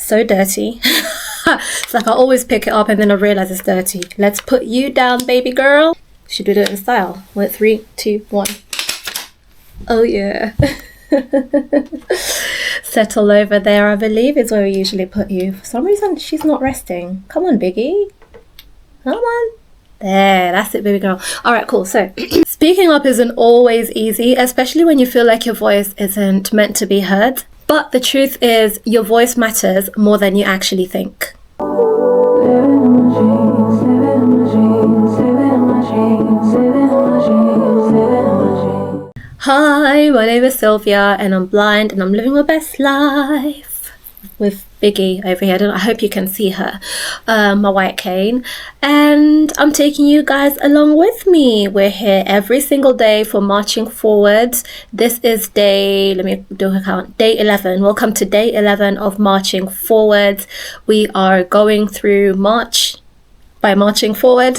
so dirty. It's like I always pick it up and then I realize it's dirty. Let's put you down, baby girl. Should we do it in style? 1, 3, 2, 1. Oh yeah. Settle over there, I believe, is where we usually put you. For some reason, she's not resting. Come on, Biggie. Come on. There, that's it, baby girl. All right, cool. So speaking up isn't always easy, especially when you feel like your voice isn't meant to be heard. But the truth is, your voice matters more than you actually think. Hi, my name is Sylvia and I'm blind and I'm living my best life with Biggie over here. I hope you can see her, my white cane, and I'm taking you guys along with me. We're here every single day for Marching Forward. This is day 11. Welcome to day 11 of Marching Forward. We are going through March by marching forward.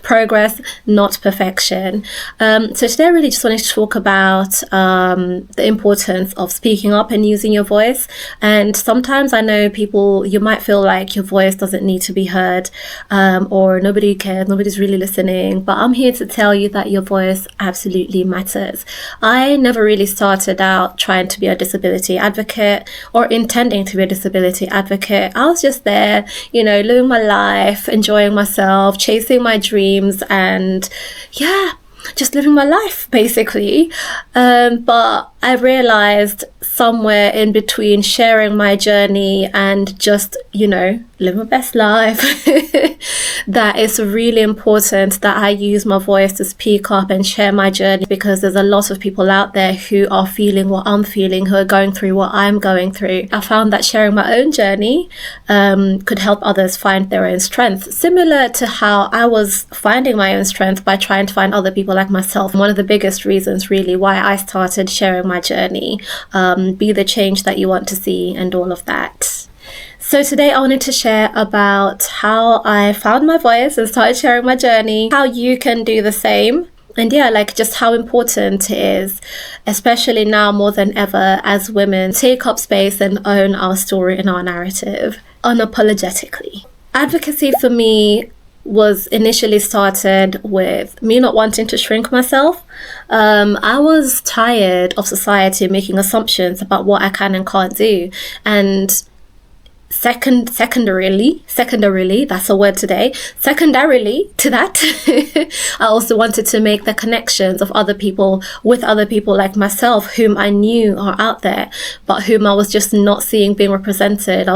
Progress, not perfection. So today I really just wanted to talk about the importance of speaking up and using your voice. And sometimes I know people, you might feel like your voice doesn't need to be heard, or nobody cares, nobody's really listening. But I'm here to tell you that your voice absolutely matters. I never really started out trying to be a disability advocate or intending to be a disability advocate. I was just there, living my life, enjoying myself, chasing my dreams, and just living my life basically. But I realized somewhere in between sharing my journey and just, live my best life, that it's really important that I use my voice to speak up and share my journey, because there's a lot of people out there who are feeling what I'm feeling, who are going through what I'm going through. I found that sharing my own journey could help others find their own strength, similar to how I was finding my own strength by trying to find other people like myself. One of the biggest reasons really why I started sharing my journey, be the change that you want to see and all of that. So today I wanted to share about how I found my voice and started sharing my journey, how you can do the same. And just how important it is, especially now more than ever, as women, take up space and own our story and our narrative unapologetically. Advocacy for me was initially started with me not wanting to shrink myself. I was tired of society making assumptions about what I can and can't do. And secondarily, that's a word today, secondarily to that, I also wanted to make the connections of other people with other people like myself, whom I knew are out there, but whom I was just not seeing being represented.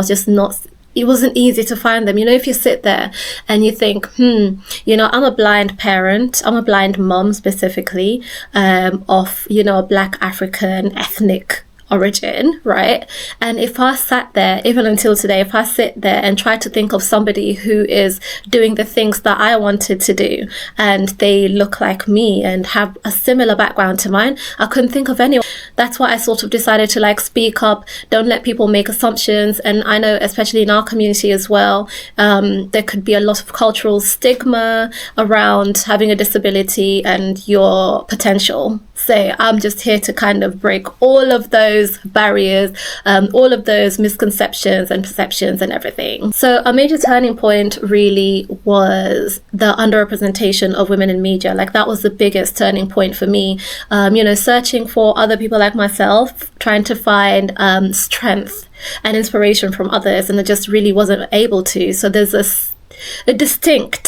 It wasn't easy to find them. If you sit there and you think, I'm a blind parent, I'm a blind mom specifically, of, a Black African ethnic origin, right? And if I sat there, even until today, if I sit there and try to think of somebody who is doing the things that I wanted to do, and they look like me and have a similar background to mine, I couldn't think of anyone. That's why I sort of decided to speak up, don't let people make assumptions. And I know, especially in our community as well, there could be a lot of cultural stigma around having a disability and your potential. So I'm just here to kind of break all of those barriers, all of those misconceptions and perceptions and everything. So a major turning point really was the underrepresentation of women in media. That was the biggest turning point for me. Searching for other people like myself, trying to find strength and inspiration from others, and I just really wasn't able to. So there's a distinct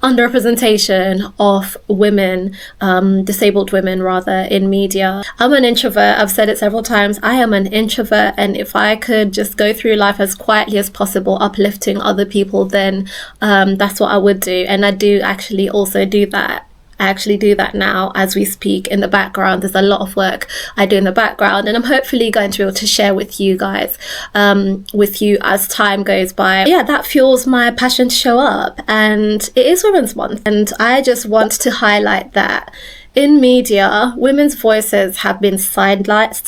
underrepresentation of women, disabled women rather, in media. I'm an introvert. I've said it several times. I am an introvert, and if I could just go through life as quietly as possible, uplifting other people, then that's what I would do. And I do actually also do that. I actually do that now as we speak in the background. There's a lot of work I do in the background, and I'm hopefully going to be able to share with you guys, with you as time goes by. That fuels my passion to show up, and it is Women's Month, and I just want to highlight that in media, women's voices have been sidelined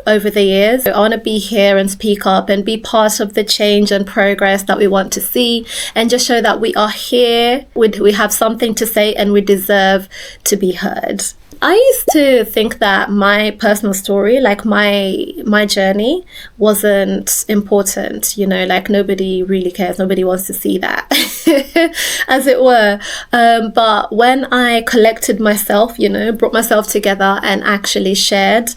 over the years. I want to be here and speak up and be part of the change and progress that we want to see, and just show that we are here, we have something to say, and we deserve to be heard. I used to think that my personal story, like my journey, wasn't important. Like nobody really cares. Nobody wants to see that, as it were. But when I collected myself, brought myself together and actually shared,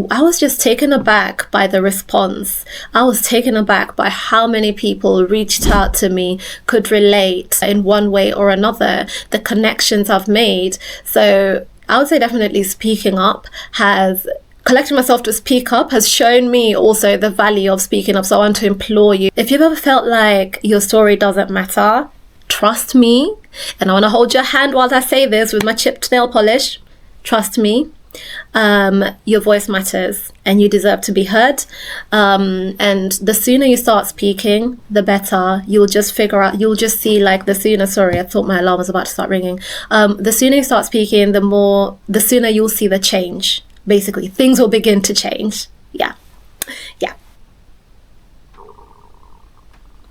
I was just taken aback by the response. I was taken aback by how many people reached out to me, could relate in one way or another, the connections I've made. So I would say definitely collecting myself to speak up has shown me also the value of speaking up. So I want to implore you, if you've ever felt like your story doesn't matter, trust me. And I want to hold your hand while I say this with my chipped nail polish. Trust me. Your voice matters and you deserve to be heard, and the sooner you start speaking, the better. You'll just see, like, sorry, I thought my alarm was about to start ringing. The sooner you start speaking, the sooner you'll see the change. Basically, things will begin to change. Yeah.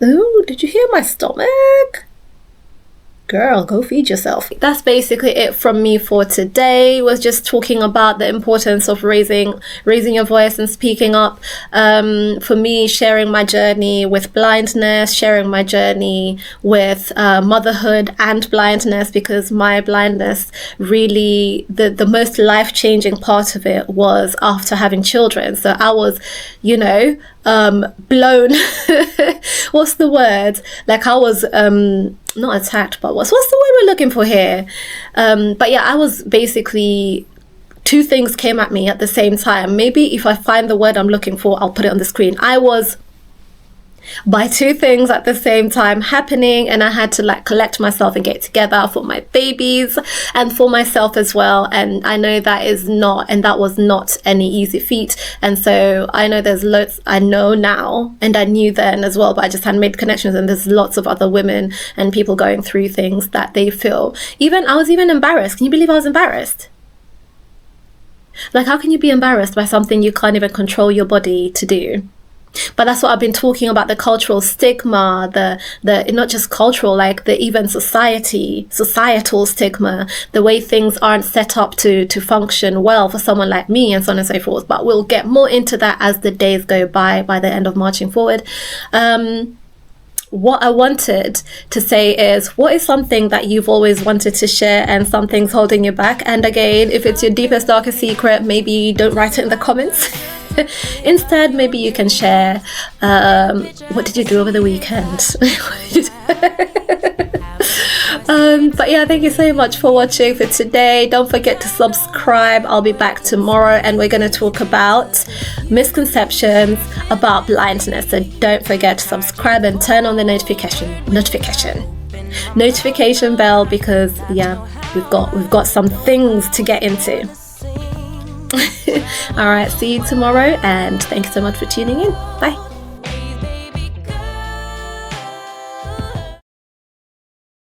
Ooh, did you hear my stomach? Girl, go feed yourself. That's basically it from me for today. Was just talking about the importance of raising your voice and speaking up. For me, sharing my journey with blindness, sharing my journey with motherhood and blindness, because my blindness really, the most life-changing part of it was after having children. So I was, blown. What's the word? Like, I was not attacked, but what's the word we're looking for here? But yeah, I was basically, two things came at me at the same time. Maybe if I find the word I'm looking for, I'll put it on the screen. I was by two things at the same time happening, and I had to collect myself and get together for my babies and for myself as well. And I know that was not any easy feat. And so I know there's loads, I know now, and I knew then as well, but I just hadn't made connections, and there's lots of other women and people going through things that they feel. I was even embarrassed. Can you believe I was embarrassed? Like, how can you be embarrassed by something you can't even control your body to do? But that's what I've been talking about, the cultural stigma, the not just cultural, like the even societal stigma, the way things aren't set up to function well for someone like me, and so on and so forth. But we'll get more into that as the days go by the end of Marching Forward. What I wanted to say is, what is something that you've always wanted to share and something's holding you back? And again, if it's your deepest, darkest secret, maybe don't write it in the comments. Instead, maybe you can share, what did you do over the weekend? But yeah, thank you so much for watching for today. Don't forget to subscribe. I'll be back tomorrow, and we're going to talk about misconceptions about blindness. So don't forget to subscribe and turn on the notification bell, because yeah, we've got some things to get into. All right, see you tomorrow, and thanks so much for tuning in. Bye.